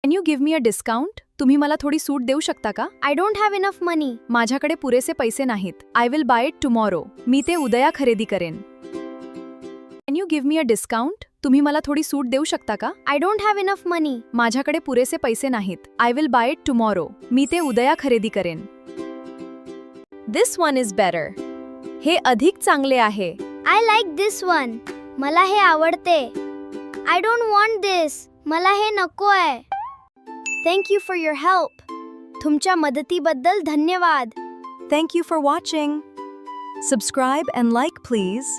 Can you give me a discount? तुम्ही मला थोडी सूट देऊ शकता का? I don't have enough money. माझ्याकडे पुरेसे पैसे नाहीत. I will buy it tomorrow. मी ते उद्या खरेदी करेन. Can you give me a discount? तुम्ही मला थोडी सूट देऊ शकता का? I don't have enough money. माझ्याकडे पुरेसे पैसे नाहीत. I will buy it tomorrow. मी ते उद्या खरेदी करेन. This one is better. हे अधिक चांगले आहे. I like this one. मला हे आवडते. I don't want this. मला हे नको आहे. Thank you for your help. तुमच्या मदतीबद्दल धन्यवाद. Thank you for watching. Subscribe and like, please.